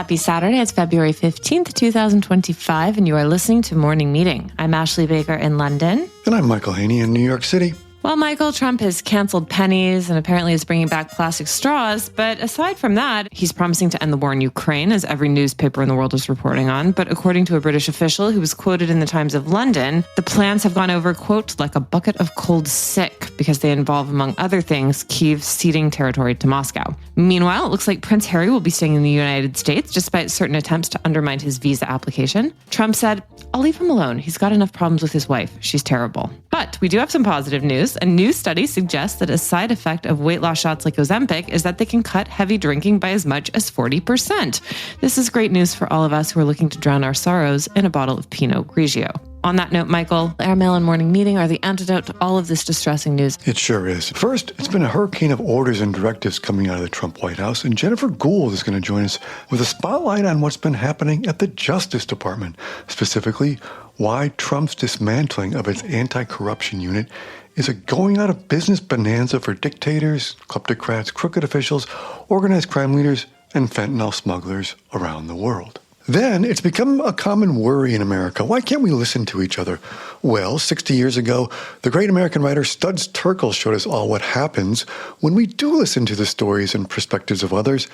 Happy Saturday. It's February 15th, 2025, and you are listening to Morning Meeting. I'm Ashley Baker in London. And I'm Michael Haney in New York City. Well, Michael, Trump has canceled pennies and apparently is bringing back plastic straws. But aside from that, he's promising to end the war in Ukraine, as every newspaper in the world is reporting on. But according to a British official who was quoted in the Times of London, the plans have gone over, quote, like a bucket of cold sick, because they involve, among other things, Kyiv ceding territory to Moscow. Meanwhile, it looks like Prince Harry will be staying in the United States, despite certain attempts to undermine his visa application. Trump said, "I'll leave him alone. He's got enough problems with his wife. She's terrible." But we do have some positive news. A new study suggests that a side effect of weight loss shots like Ozempic is that they can cut heavy drinking by as much as 40%. This is great news for all of us who are looking to drown our sorrows in a bottle of Pinot Grigio. On that note, Michael, our mail and morning meeting are the antidote to all of this distressing news. It sure is. First, it's been a hurricane of orders and directives coming out of the Trump White House, and Jennifer Gould is going to join us with a spotlight on what's been happening at the Justice Department, specifically why Trump's dismantling of its anti-corruption unit is a going out of business bonanza for dictators, kleptocrats, crooked officials, organized crime leaders, and fentanyl smugglers around the world. Then, it's become a common worry in America. Why can't we listen to each other? Well, 60 years ago, the great American writer Studs Terkel showed us all what happens when we do listen to the stories and perspectives of others.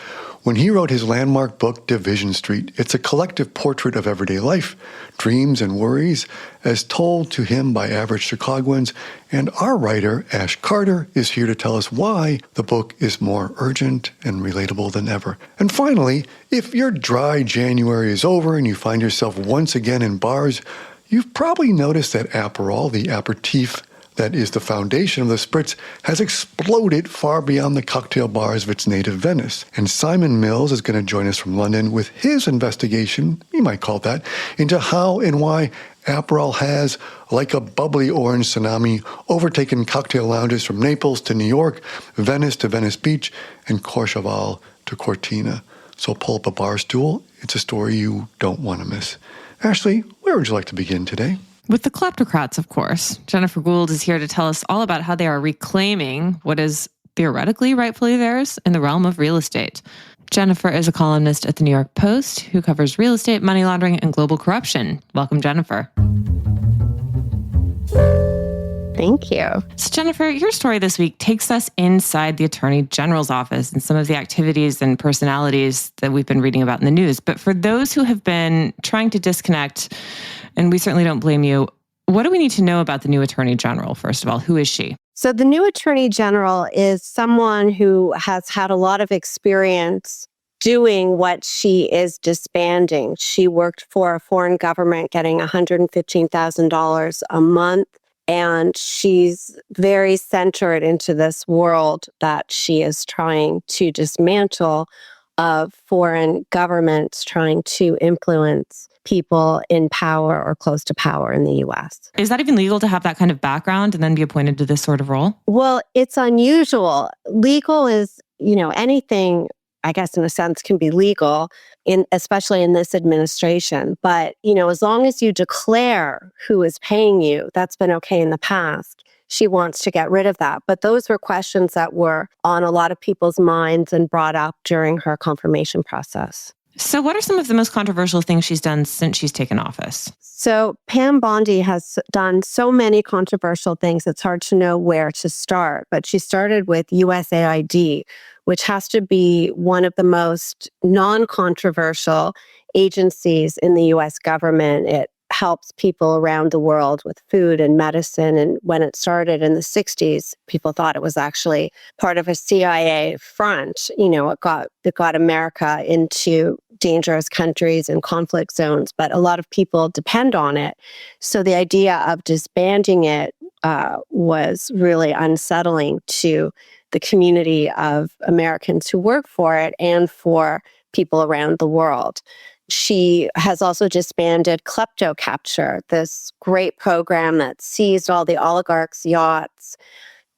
When he wrote his landmark book, Division Street, it's a collective portrait of everyday life, dreams and worries, as told to him by average Chicagoans. And our writer, Ash Carter, is here to tell us why the book is more urgent and relatable than ever. And finally, if your dry January is over and you find yourself once again in bars, you've probably noticed that Aperol, the aperitif that is the foundation of the Spritz, has exploded far beyond the cocktail bars of its native Venice. And Simon Mills is going to join us from London with his investigation, you might call it that, into how and why Aperol has, like a bubbly orange tsunami, overtaken cocktail lounges from Naples to New York, Venice to Venice Beach, and Courchevel to Cortina. So pull up a bar stool. It's a story you don't want to miss. Ashley, where would you like to begin today? With the kleptocrats, of course. Jennifer Gould is here to tell us all about how they are reclaiming what is theoretically rightfully theirs in the realm of real estate. Jennifer is a columnist at the New York Post who covers real estate, money laundering, and global corruption. Welcome, Jennifer. Thank you. So, Jennifer, your story this week takes us inside the Attorney General's office and some of the activities and personalities that we've been reading about in the news. But for those who have been trying to disconnect, and we certainly don't blame you, what do we need to know about the new Attorney General, first of all? Who is she? So the new Attorney General is someone who has had a lot of experience doing what she is disbanding. She worked for a foreign government getting $115,000 a month. And she's very centered into this world that she is trying to dismantle of foreign governments trying to influence people in power or close to power in the U.S. Is that even legal to have that kind of background and then be appointed to this sort of role? Well, it's unusual. Legal is, anything, I guess, in a sense, can be legal, especially in this administration. But, as long as you declare who is paying you, that's been okay in the past. She wants to get rid of that. But those were questions that were on a lot of people's minds and brought up during her confirmation process. So what are some of the most controversial things she's done since she's taken office? So Pam Bondi has done so many controversial things, it's hard to know where to start. But she started with USAID, which has to be one of the most non-controversial agencies in the U.S. government. It helps people around the world with food and medicine. And when it started in the 60s, people thought it was actually part of a CIA front. It got America into dangerous countries and conflict zones, but a lot of people depend on it. So the idea of disbanding it was really unsettling to the community of Americans who work for it and for people around the world. She has also disbanded Klepto Capture, this great program that seized all the oligarchs' yachts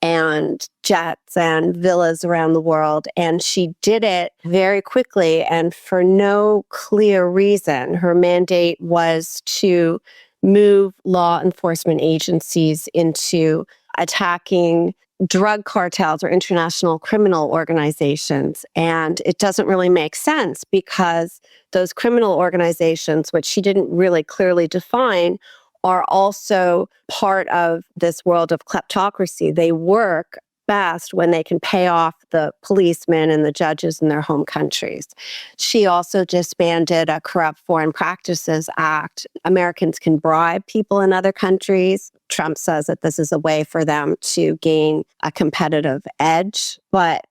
and jets and villas around the world. And she did it very quickly and for no clear reason. Her mandate was to move law enforcement agencies into attacking drug cartels or international criminal organizations. And it doesn't really make sense because those criminal organizations, which she didn't really clearly define, are also part of this world of kleptocracy. They work best when they can pay off the policemen and the judges in their home countries. She also disbanded a Corrupt Foreign Practices Act. Americans can bribe people in other countries. Trump says that this is a way for them to gain a competitive edge. But,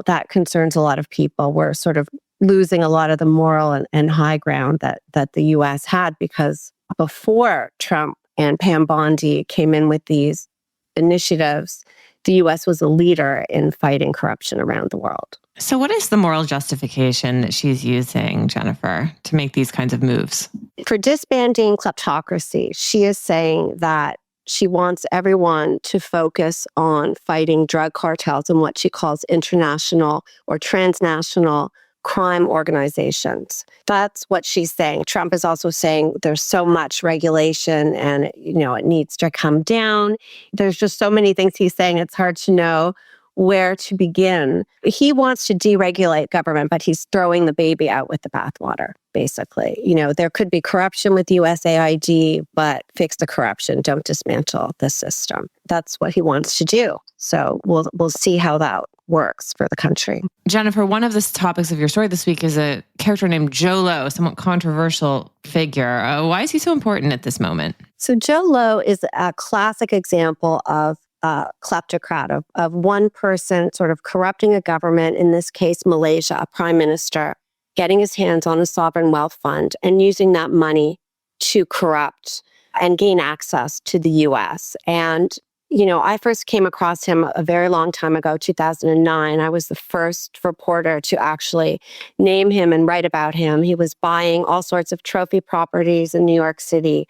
that concerns a lot of people. We're sort of losing a lot of the moral and high ground that the U.S. had, because before Trump and Pam Bondi came in with these initiatives, the U.S. was a leader in fighting corruption around the world. So what is the moral justification that she's using, Jennifer, to make these kinds of moves? For disbanding kleptocracy, she is saying that she wants everyone to focus on fighting drug cartels and what she calls international or transnational crime organizations. That's what she's saying. Trump is also saying there's so much regulation and, it needs to come down. There's just so many things he's saying. It's hard to know where to begin. He wants to deregulate government, but he's throwing the baby out with the bathwater, basically. There could be corruption with USAID, but fix the corruption. Don't dismantle the system. That's what he wants to do. So we'll see how that works for the country. Jennifer, one of the topics of your story this week is a character named Joe Low, a somewhat controversial figure. Why is he so important at this moment? So Joe Low is a classic example of a kleptocrat, of one person sort of corrupting a government, in this case, Malaysia, a prime minister, getting his hands on a sovereign wealth fund and using that money to corrupt and gain access to the U.S. And I first came across him a very long time ago, 2009. I was the first reporter to actually name him and write about him. He was buying all sorts of trophy properties in New York City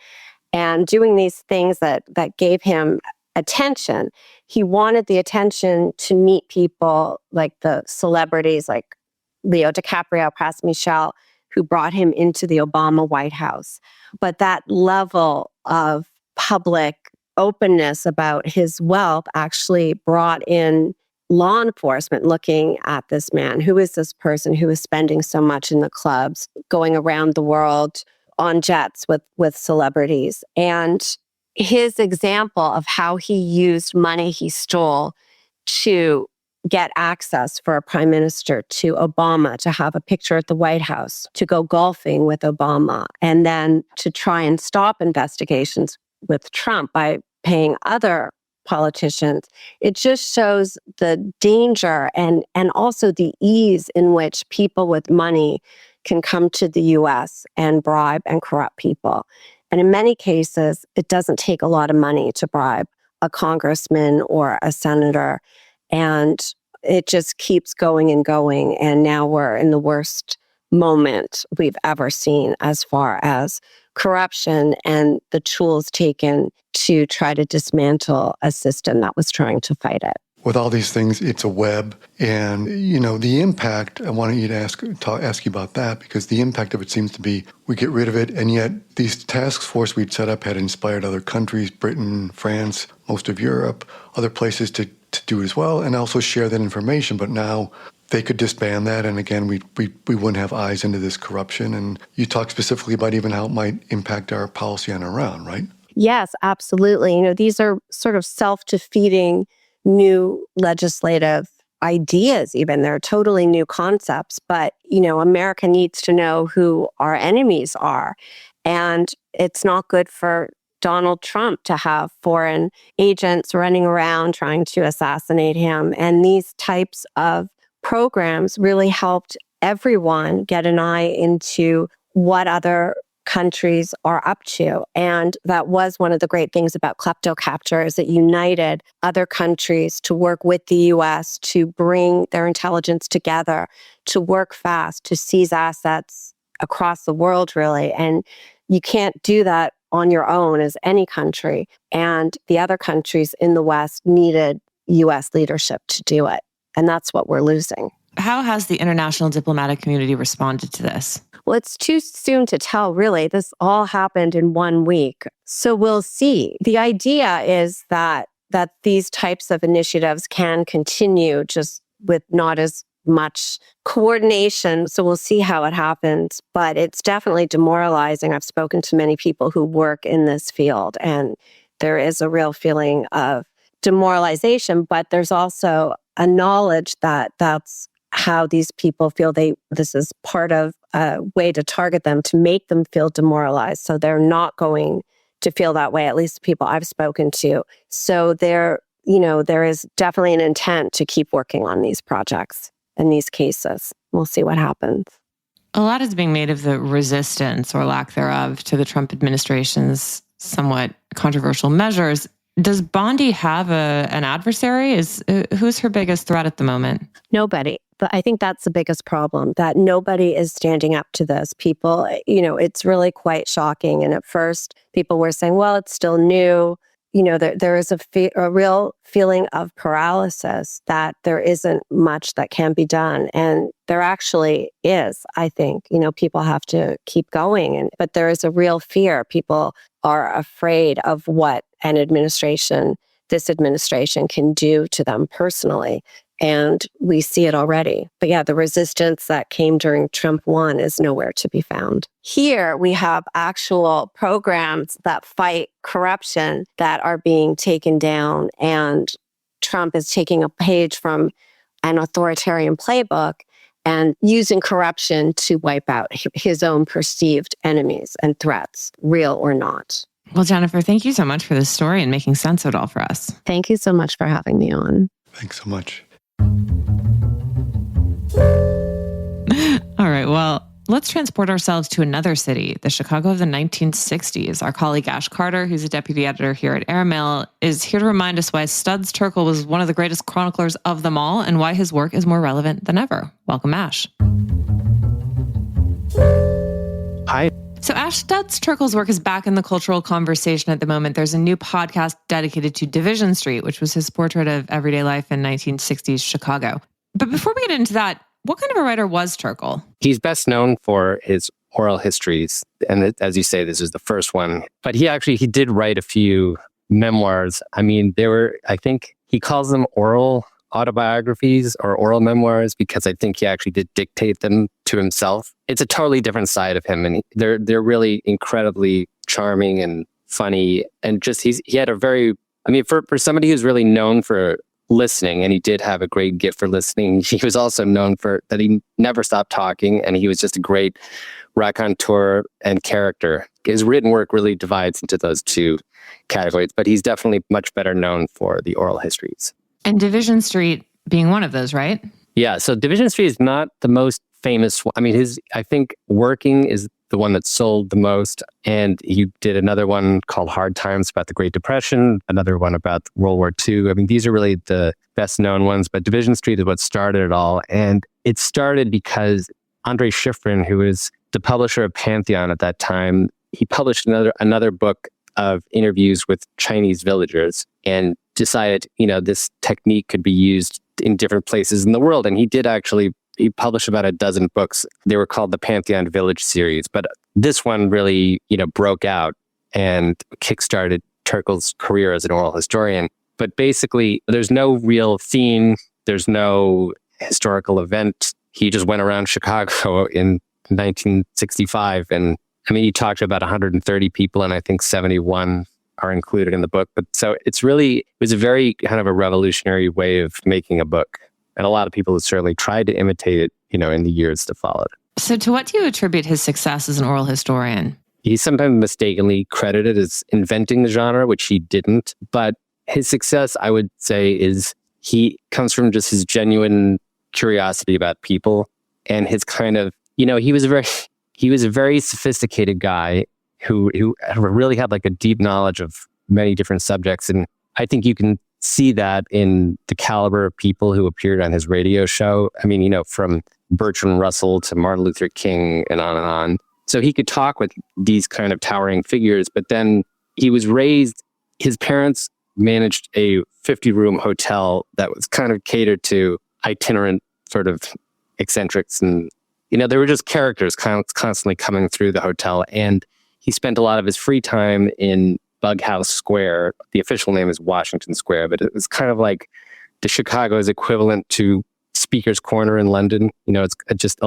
and doing these things that gave him attention. He wanted the attention to meet people like the celebrities like Leo DiCaprio, Pras Michel, who brought him into the Obama White House. But that level of public openness about his wealth actually brought in law enforcement looking at this man. Who is this person who is spending so much in the clubs, going around the world on jets with celebrities? And his example of how he used money he stole to get access for a prime minister to Obama, to have a picture at the White House, to go golfing with Obama, and then to try and stop investigations with Trump by paying other politicians. It just shows the danger and also the ease in which people with money can come to the US and bribe and corrupt people. And in many cases, it doesn't take a lot of money to bribe a congressman or a senator. And it just keeps going and going. And now we're in the worst moment we've ever seen as far as corruption and the tools taken to try to dismantle a system that was trying to fight it. With all these things, it's a web. And, the impact, I wanted you to ask you about that, because the impact of it seems to be we get rid of it. And yet these task force we'd set up had inspired other countries, Britain, France, most of Europe, other places to do it as well, and also share that information. But now they could disband that. And again, we wouldn't have eyes into this corruption. And you talk specifically about even how it might impact our policy on Iran, right? Yes, absolutely. These are sort of self-defeating new legislative ideas, even. They're totally new concepts. But, America needs to know who our enemies are. And it's not good for Donald Trump to have foreign agents running around trying to assassinate him. And these types of programs really helped everyone get an eye into what other countries are up to. And that was one of the great things about kleptocapture, is it united other countries to work with the US to bring their intelligence together, to work fast, to seize assets across the world, really. And you can't do that on your own as any country. And the other countries in the West needed US leadership to do it. And that's what we're losing. How has the international diplomatic community responded to this? Well, it's too soon to tell, really. This all happened in 1 week. So we'll see. The idea is that that these types of initiatives can continue just with not as much coordination. So we'll see how it happens, but it's definitely demoralizing. I've spoken to many people who work in this field, and there is a real feeling of demoralization, but there's also a knowledge that that's how these people feel. This is part of a way to target them, to make them feel demoralized. So they're not going to feel that way, at least the people I've spoken to. So there is definitely an intent to keep working on these projects and these cases. We'll see what happens. A lot is being made of the resistance or lack thereof to the Trump administration's somewhat controversial measures. Does Bondi have an adversary? Who's her biggest threat at the moment? Nobody. But I think that's the biggest problem, that nobody is standing up to this. People, it's really quite shocking. And at first, people were saying, well, it's still new. There is a real feeling of paralysis, that there isn't much that can be done. And there actually is, I think. People have to keep going. But there is a real fear. People are afraid of what this administration can do to them personally. And we see it already. But yeah, the resistance that came during Trump 1 is nowhere to be found. Here, we have actual programs that fight corruption that are being taken down. And Trump is taking a page from an authoritarian playbook and using corruption to wipe out his own perceived enemies and threats, real or not. Well, Jennifer, thank you so much for this story and making sense of it all for us. Thank you so much for having me on. Thanks so much. All right, well, let's transport ourselves to another city, the Chicago of the 1960s. Our colleague Ash Carter, who's a deputy editor here at Airmail, is here to remind us why Studs Terkel was one of the greatest chroniclers of them all and why his work is more relevant than ever. Welcome, Ash. Hi. So Ash, Studs Terkel's work is back in the cultural conversation at the moment. There's a new podcast dedicated to Division Street, which was his portrait of everyday life in 1960s Chicago. But before we get into that, what kind of a writer was Terkel? He's best known for his oral histories. And as you say, this is the first one. But he did write a few memoirs. I mean, I think he calls them oral autobiographies or oral memoirs because I think he actually did dictate them to himself. It's a totally different side of him. And they're really incredibly charming and funny. And just he had a very, for somebody who's really known for listening, and he did have a great gift for listening, he was also known for that he never stopped talking, and he was just a great raconteur and character. His written work really divides into those two categories, but he's definitely much better known for the oral histories. And Division Street being one of those, right? Yeah, so Division Street is not the most famous one. I think Working is the one that sold the most. And he did another one called Hard Times about the Great Depression, another one about World War II. These are really the best known ones, but Division Street is what started it all. And it started because Andrei Shifrin, who was the publisher of Pantheon at that time, he published another book of interviews with Chinese villagers and decided, this technique could be used in different places in the world. And he published about a dozen books. They were called the Pantheon Village series. But this one really, broke out and kickstarted Terkel's career as an oral historian. But basically, there's no real theme. There's no historical event. He just went around Chicago in 1965. And he talked to about 130 people, and I think 71 are included in the book. But so it was a very kind of a revolutionary way of making a book. And a lot of people have certainly tried to imitate it, in the years to follow. So to what do you attribute his success as an oral historian? He's sometimes mistakenly credited as inventing the genre, which he didn't. But his success, I would say, is he comes from just his genuine curiosity about people and his kind of, he was a very sophisticated guy who really had like a deep knowledge of many different subjects. And I think you can see that in the caliber of people who appeared on his radio show. From Bertrand Russell to Martin Luther King and on and on. So he could talk with these kind of towering figures, but then he was raised, his parents managed a 50-room hotel that was kind of catered to itinerant sort of eccentrics. And, there were just characters constantly coming through the hotel. And he spent a lot of his free time in Bug House Square. The official name is Washington Square, but it was kind of like the Chicago's equivalent to Speaker's Corner in London. It's just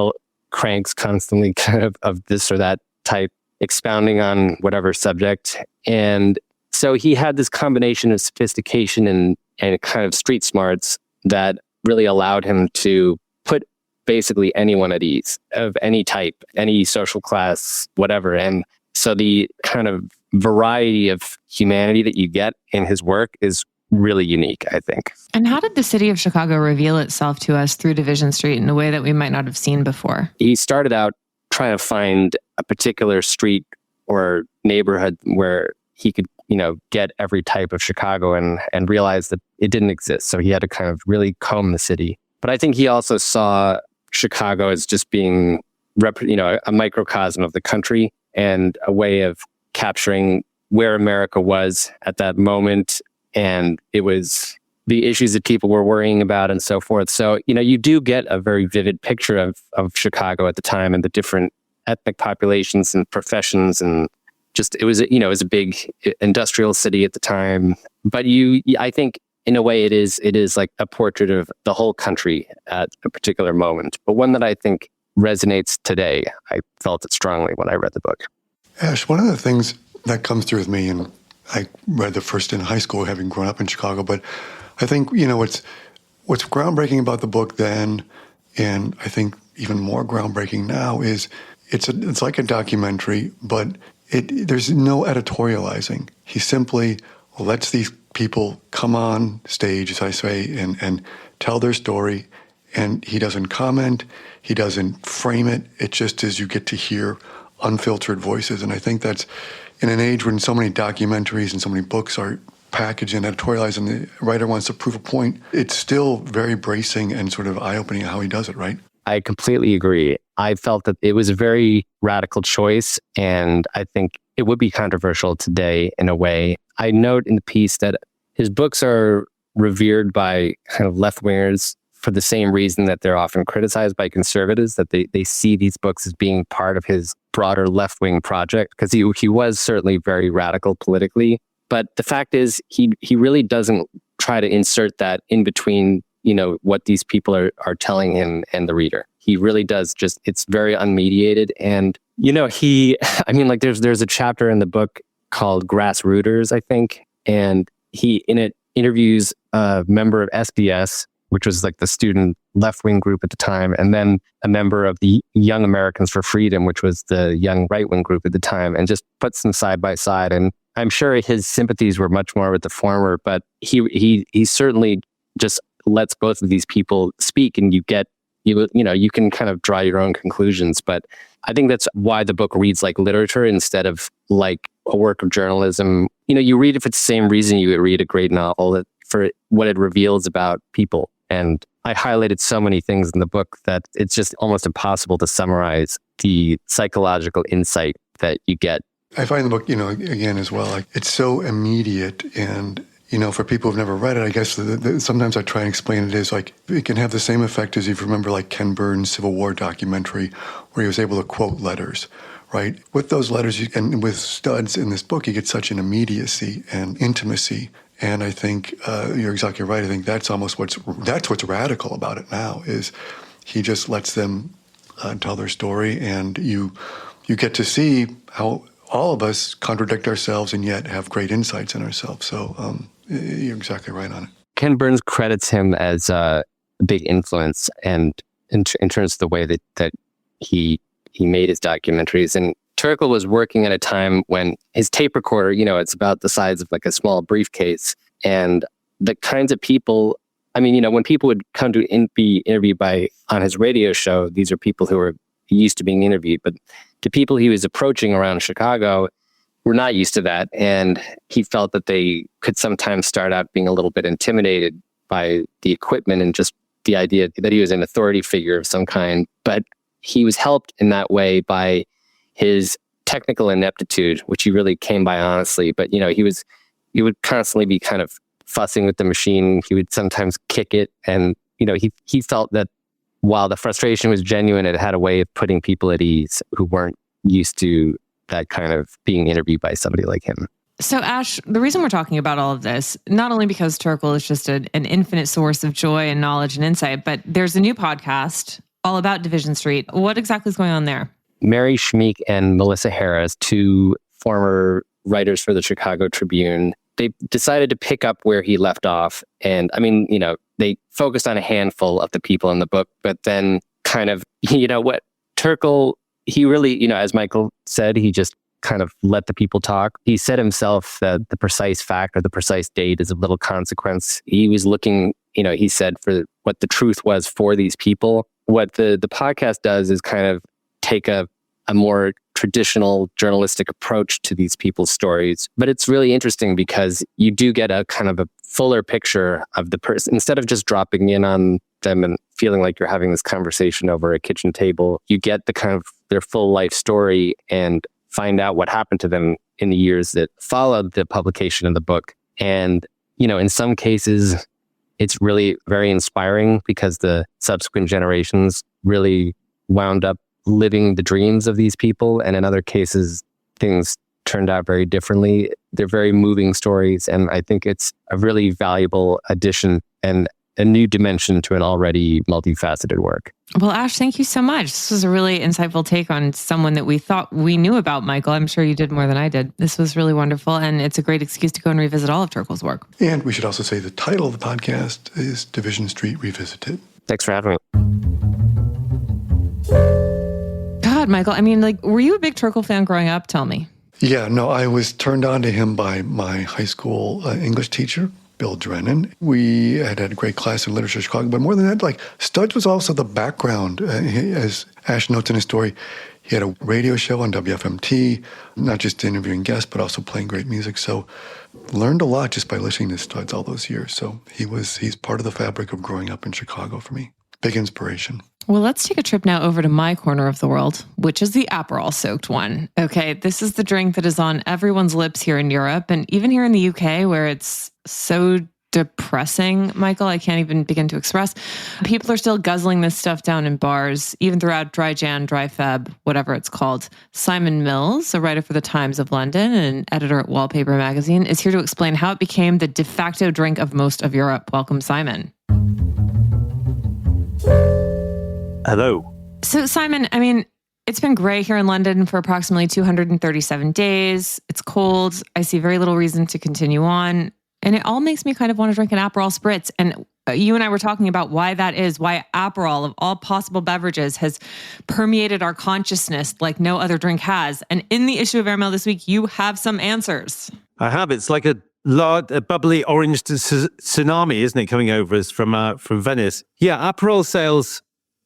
cranks constantly kind of this or that type, expounding on whatever subject. And so he had this combination of sophistication and kind of street smarts that really allowed him to put basically anyone at ease, of any type, any social class, whatever. And so the kind of variety of humanity that you get in his work is really unique, I think. And how did the city of Chicago reveal itself to us through Division Street in a way that we might not have seen before? He started out trying to find a particular street or neighborhood where he could, get every type of Chicago and realize that it didn't exist. So he had to kind of really comb the city. But I think he also saw Chicago as just being, a microcosm of the country and a way of capturing where America was at that moment. And it was the issues that people were worrying about and so forth. So, you do get a very vivid picture of Chicago at the time and the different ethnic populations and professions. And just, it was a big industrial city at the time. But I think in a way it is like a portrait of the whole country at a particular moment, but one that I think resonates today. I felt it strongly when I read the book. Ash, one of the things that comes through with me, and I read the first in high school, having grown up in Chicago, but I think, what's groundbreaking about the book then, and I think even more groundbreaking now, is it's like a documentary, but there's no editorializing. He simply lets these people come on stage, as I say, and tell their story, and he doesn't comment, he doesn't frame it. It just is, you get to hear unfiltered voices, and I think that's, in an age when so many documentaries and so many books are packaged and editorialized and the writer wants to prove a point, it's still very bracing and sort of eye-opening how he does it, right? I completely agree. I felt that it was a very radical choice, and I think it would be controversial today in a way. I note in the piece that his books are revered by kind of left-wingers for the same reason that they're often criticized by conservatives, that they see these books as being part of his broader left-wing project, because he was certainly very radical politically. But the fact is, he really doesn't try to insert that in between, what these people are telling him and the reader. He really does it's very unmediated. And, there's a chapter in the book called Grassrooters, I think. And he, in it, interviews a member of SBS, which was like the student left-wing group at the time, and then a member of the Young Americans for Freedom, which was the young right-wing group at the time, and just puts them side by side. And I'm sure his sympathies were much more with the former, but he certainly just lets both of these people speak, and you can kind of draw your own conclusions. But I think that's why the book reads like literature instead of like a work of journalism. You read it for the same reason you would read a great novel, for what it reveals about people. And I highlighted so many things in the book that it's just almost impossible to summarize the psychological insight that you get. I find the book, again as well, like it's so immediate, and for people who've never read it, I guess sometimes I try and explain it as like, it can have the same effect as if you remember like Ken Burns' Civil War documentary, where he was able to quote letters, right? With those letters, and with Studs in this book, you get such an immediacy and intimacy. And I think you're exactly right. I think that's almost what's radical about it now, is he just lets them tell their story, and you get to see how all of us contradict ourselves and yet have great insights in ourselves. So you're exactly right on it. Ken Burns credits him as a big influence, and in terms of the way that he made his documentaries. And Turkel was working at a time when his tape recorder, it's about the size of like a small briefcase, and the kinds of people, when people would come to be interviewed on his radio show, these are people who were used to being interviewed, but the people he was approaching around Chicago were not used to that. And he felt that they could sometimes start out being a little bit intimidated by the equipment and just the idea that he was an authority figure of some kind. But he was helped in that way by his technical ineptitude, which he really came by honestly. But, he would constantly be kind of fussing with the machine. He would sometimes kick it. And, he felt that while the frustration was genuine, it had a way of putting people at ease who weren't used to that kind of being interviewed by somebody like him. So, Ash, the reason we're talking about all of this, not only because Turkle is just an infinite source of joy and knowledge and insight, but there's a new podcast all about Division Street. What exactly is going on there? Mary Schmeek and Melissa Harris, two former writers for the Chicago Tribune, they decided to pick up where he left off. And I mean, they focused on a handful of the people in the book, but then kind of, what Turkle, he really, as Michael said, he just kind of let the people talk. He said himself that the precise fact or the precise date is of little consequence. He was looking, he said, for what the truth was for these people. What the podcast does is kind of take a more traditional journalistic approach to these people's stories. But it's really interesting because you do get a kind of a fuller picture of the person. Instead of just dropping in on them and feeling like you're having this conversation over a kitchen table, you get the kind of their full life story and find out what happened to them in the years that followed the publication of the book. And, in some cases, it's really very inspiring because the subsequent generations really wound up living the dreams of these people. And in other cases, things turned out very differently. They're very moving stories. And I think it's a really valuable addition and a new dimension to an already multifaceted work. Well, Ash, thank you so much. This was a really insightful take on someone that we thought we knew about, Michael. I'm sure you did more than I did. This was really wonderful, and it's a great excuse to go and revisit all of Turkle's work. And we should also say the title of the podcast is Division Street Revisited. Thanks for having me. God, Michael, were you a big Turkle fan growing up? Tell me. Yeah, no, I was turned on to him by my high school English teacher, Bill Drennan. We had a great class in literature in Chicago, but more than that, Studs was also the background. As Ash notes in his story, he had a radio show on WFMT, not just interviewing guests, but also playing great music. So learned a lot just by listening to Studs all those years. So he's part of the fabric of growing up in Chicago for me. Big inspiration. Well, let's take a trip now over to my corner of the world, which is the Aperol soaked one. Okay, this is the drink that is on everyone's lips here in Europe and even here in the UK, where it's so depressing, Michael, I can't even begin to express. People are still guzzling this stuff down in bars, even throughout Dry Jan, Dry Feb, whatever it's called. Simon Mills, a writer for the Times of London and an editor at Wallpaper magazine, is here to explain how it became the de facto drink of most of Europe. Welcome, Simon. Hello. So, Simon, it's been gray here in London for approximately 237 days. It's cold. I see very little reason to continue on. And it all makes me kind of want to drink an Aperol Spritz. And you and I were talking about why that is, why Aperol, of all possible beverages, has permeated our consciousness like no other drink has. And in the issue of Airmail this week, you have some answers. I have. It's like a bubbly orange tsunami, isn't it, coming over us from Venice? Yeah, Aperol sales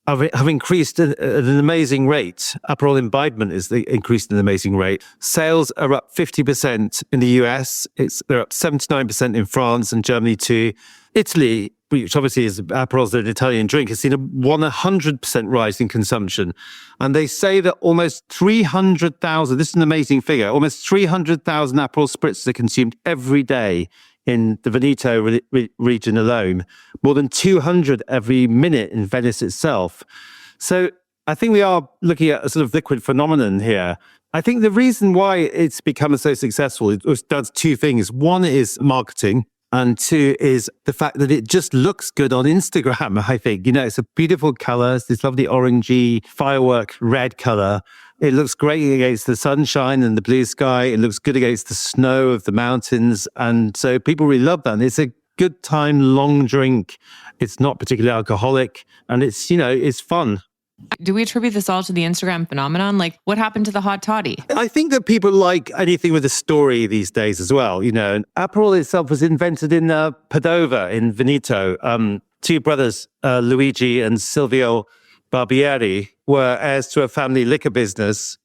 have increased at an amazing rate. Aperol imbibement is increased at an amazing rate. Sales are up 50% in the US. They're up 79% in France and Germany too. Italy, which obviously is Aperol's an Italian drink, has seen a 100% rise in consumption. And they say that almost 300,000, this is an amazing figure, almost 300,000 Aperol Spritzes are consumed every day in the Veneto region alone, more than 200 every minute in Venice itself. So I think we are looking at a sort of liquid phenomenon here. I think the reason why it's become so successful, it does two things. One is marketing, and two is the fact that it just looks good on Instagram, I think. It's a beautiful color. It's this lovely orangey firework red color. It looks great against the sunshine and the blue sky. It looks good against the snow of the mountains. And so people really love that. And it's a good time, long drink. It's not particularly alcoholic. And it's fun. Do we attribute this all to the Instagram phenomenon? What happened to the hot toddy? I think that people like anything with a story these days as well. And Aperol itself was invented in Padova, in Veneto. Two brothers, Luigi and Silvio Barbieri, were heirs to a family liquor business.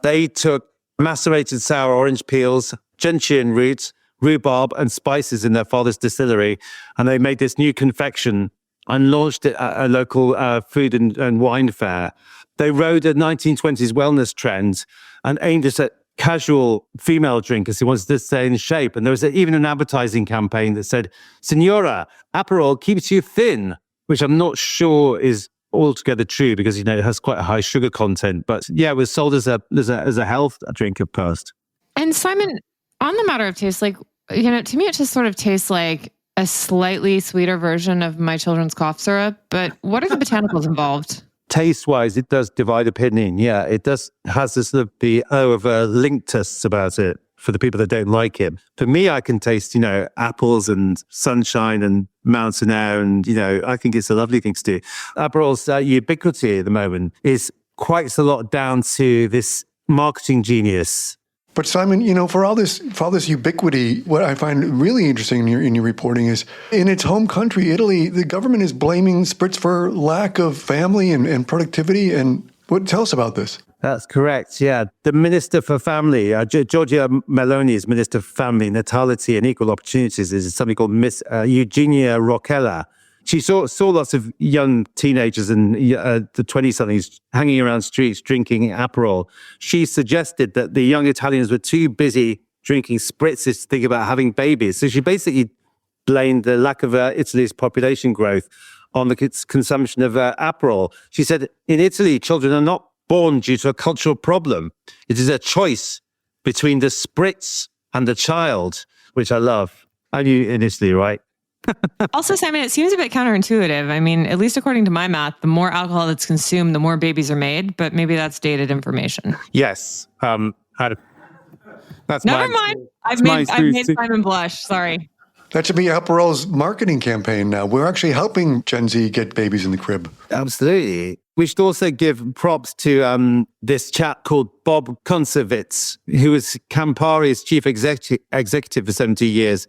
They took macerated sour orange peels, gentian root, rhubarb, and spices in their father's distillery, and they made this new confection and launched it at a local food and wine fair. They rode a 1920s wellness trend and aimed it at casual female drinkers who wanted to stay in shape. And there was even an advertising campaign that said, "Signora, Aperol keeps you thin," which I'm not sure is altogether true because, it has quite a high sugar content. But yeah, it was sold as a health drink at first. And Simon, On the matter of taste, like, to me, it just sort of tastes like a slightly sweeter version of my children's cough syrup. But what are the botanicals involved? Taste-wise, it does divide opinion. Yeah, it does has this sort of the of linctus about it for the people that don't like it. For me, I can taste, apples and sunshine and mountain air, and I think it's a lovely thing to do. Aperol's ubiquity at the moment is quite a lot down to this marketing genius. But Simon, for all this ubiquity, what I find really interesting in your reporting is in its home country, Italy, the government is blaming Spritz for lack of family and productivity. And tell us about this. That's correct. Yeah, the Minister for Family, Giorgia Meloni's Minister for Family, Natality and Equal Opportunities, is something called Miss Eugenia Roccella. She saw lots of young teenagers and the 20-somethings hanging around streets drinking Aperol. She suggested that the young Italians were too busy drinking Spritzes to think about having babies. So she basically blamed the lack of Italy's population growth on the consumption of Aperol. She said, in Italy, children are not born due to a cultural problem. It is a choice between the Spritz and the child, which I love. I knew in Italy, right? Also, Simon, it seems a bit counterintuitive. I mean, at least according to my math, the more alcohol that's consumed, the more babies are made, but maybe that's dated information. Yes. That's Never mind. I've made Simon blush. Sorry. That should be Aperol's marketing campaign now. We're actually helping Gen Z get babies in the crib. Absolutely. We should also give props to this chap called Bob Konsevitz, who was Campari's chief executive for 70 years.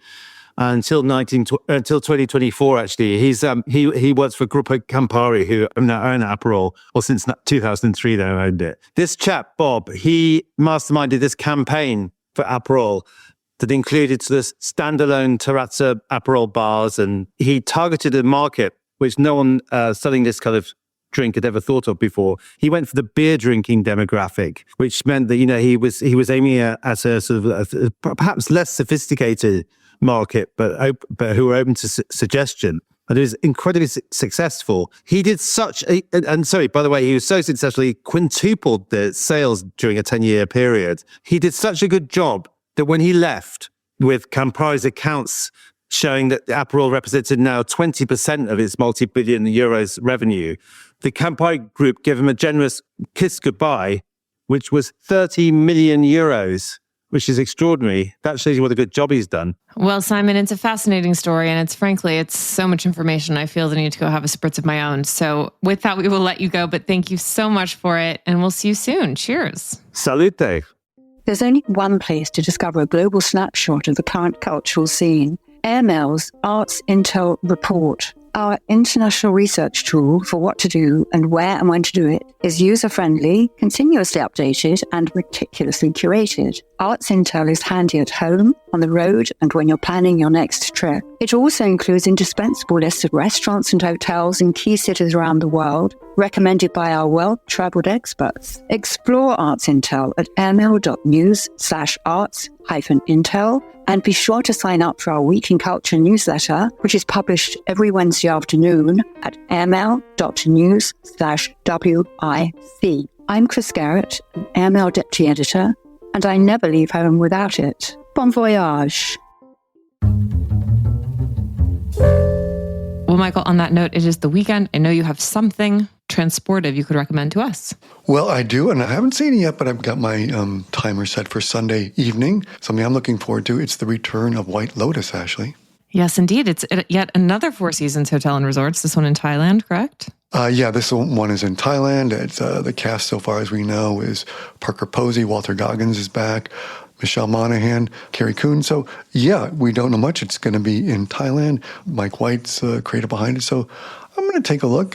Until 2024, actually. He works for Gruppo Campari, who now own Aperol, or since 2003 they owned it. This chap, Bob, he masterminded this campaign for Aperol that included this standalone terrazza Aperol bars, and he targeted a market which no one selling this kind of drink had ever thought of before. He went for the beer drinking demographic, which meant that he was aiming at a sort of perhaps less sophisticated market, but who were open to suggestion. And it was incredibly successful. He did by the way, he was so successful, he quintupled the sales during a 10-year period. He did such a good job that when he left, with Campari's accounts showing that Aperol represented now 20% of its multi-billion euros revenue, the Campari group gave him a generous kiss goodbye, which was 30 million euros. Which is extraordinary. That shows you what a good job he's done. Well, Simon, it's a fascinating story, and it's so much information. I feel the need to go have a spritz of my own. So with that, we will let you go, but thank you so much for it, and we'll see you soon. Cheers. Salute. There's only one place to discover a global snapshot of the current cultural scene. Airmail's Arts Intel Report. Our international research tool for what to do and where and when to do it is user-friendly, continuously updated, and meticulously curated. Arts Intel is handy at home, on the road, and when you're planning your next trip. It also includes indispensable lists of restaurants and hotels in key cities around the world, recommended by our well-traveled experts. Explore Arts Intel at airmail.news/arts-intel, and be sure to sign up for our Week in Culture newsletter, which is published every Wednesday afternoon at airmail.news/WIC. I'm Chris Garrett, Airmail Deputy Editor, and I never leave home without it. Bon voyage. Well, Michael, on that note, it is the weekend. I know you have something transportive you could recommend to us. Well, I do, and I haven't seen it yet, but I've got my timer set for Sunday evening. Something I'm looking forward to. It's the return of White Lotus, Ashley. Yes, indeed. It's yet another Four Seasons Hotel and Resorts, this one in Thailand, correct? Yeah, this one is in Thailand. It's the cast, so far as we know, is Parker Posey, Walter Goggins is back, Michelle Monaghan, Carrie Coon. So, yeah, we don't know much. It's going to be in Thailand. Mike White's creative behind it. So I'm going to take a look.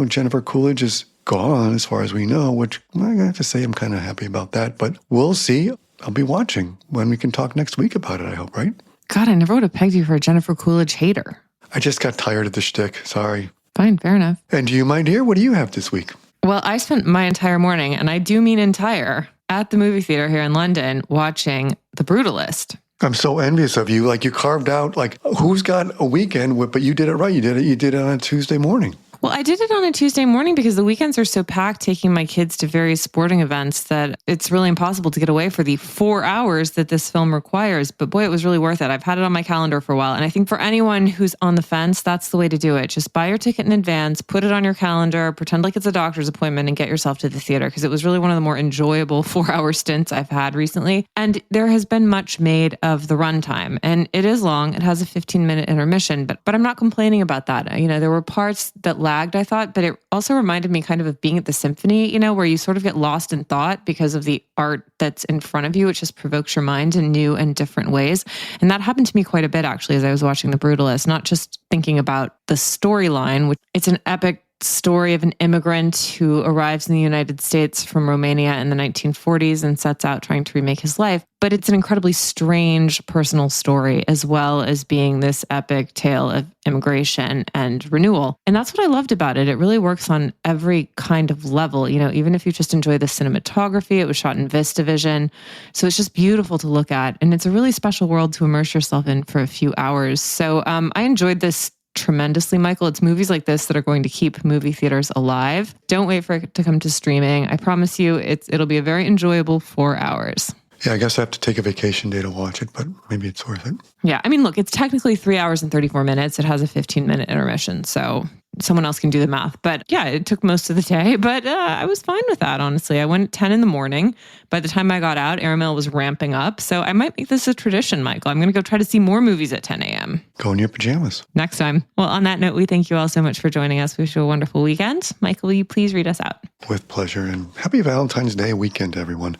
Jennifer Coolidge is gone as far as we know, which I have to say I'm kind of happy about that. But we'll see. I'll be watching when we can talk next week about it, I hope, right? God, I never would have pegged you for a Jennifer Coolidge hater. I just got tired of the shtick. Sorry. Fine, fair enough. And you, my dear, what do you have this week? Well, I spent my entire morning, and I do mean entire, at the movie theater here in London watching The Brutalist. I'm so envious of you. Like, you carved out, who's got a weekend, but you did it right. You did it on a Tuesday morning. Well, I did it on a Tuesday morning because the weekends are so packed taking my kids to various sporting events that it's really impossible to get away for the 4 hours that this film requires. But boy, it was really worth it. I've had it on my calendar for a while. And I think for anyone who's on the fence, that's the way to do it. Just buy your ticket in advance, put it on your calendar, pretend like it's a doctor's appointment, and get yourself to the theater, because it was really one of the more enjoyable 4-hour stints I've had recently. And there has been much made of the runtime. And it is long. It has a 15-minute intermission, but I'm not complaining about that. You know, there were parts that lagged, I thought, but it also reminded me kind of being at the symphony, you know, where you sort of get lost in thought because of the art that's in front of you. It just provokes your mind in new and different ways. And that happened to me quite a bit, actually, as I was watching The Brutalist, not just thinking about the storyline, which it's an epic story of an immigrant who arrives in the United States from Romania in the 1940s and sets out trying to remake his life. But it's an incredibly strange personal story, as well as being this epic tale of immigration and renewal. And that's what I loved about it. It really works on every kind of level. You know, even if you just enjoy the cinematography, it was shot in VistaVision. So it's just beautiful to look at. And it's a really special world to immerse yourself in for a few hours. So I enjoyed this tremendously, Michael. It's movies like this that are going to keep movie theaters alive. Don't wait for it to come to streaming. I promise you, it'll be a very enjoyable 4 hours. Yeah, I guess I have to take a vacation day to watch it, but maybe it's worth it. Yeah, I mean, look, it's technically 3 hours and 34 minutes. It has a 15-minute intermission, so someone else can do the math. But yeah, it took most of the day, but I was fine with that, honestly. I went at 10 in the morning. By the time I got out, airmail was ramping up. So I might make this a tradition, Michael. I'm going to go try to see more movies at 10 a.m. Go in your pajamas. Next time. Well, on that note, we thank you all so much for joining us. We wish you a wonderful weekend. Michael, will you please read us out? With pleasure, and happy Valentine's Day weekend, everyone.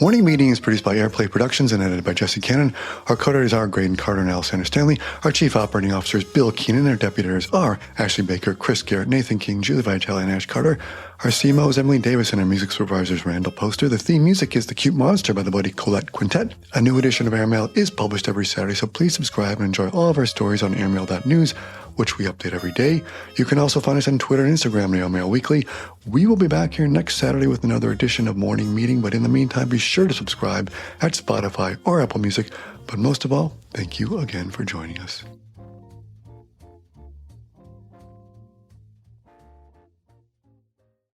Morning Meeting is produced by Airplay Productions and edited by Jesse Cannon. Our co-editors are Graydon Carter and Alexander Stanley. Our chief operating officers, Bill Keenan. Our deputy editors are Ashley Baker, Chris Garrett, Nathan King, Julie Vitale, and Ash Carter. Our CMO is Emily Davis, and our music supervisor is Randall Poster. The theme music is The Cute Monster by the Buddy Collette Quintet. A new edition of Airmail is published every Saturday, so please subscribe and enjoy all of our stories on airmail.news, which we update every day. You can also find us on Twitter and Instagram at Airmail Weekly. We will be back here next Saturday with another edition of Morning Meeting, but in the meantime, be sure to subscribe at Spotify or Apple Music. But most of all, thank you again for joining us.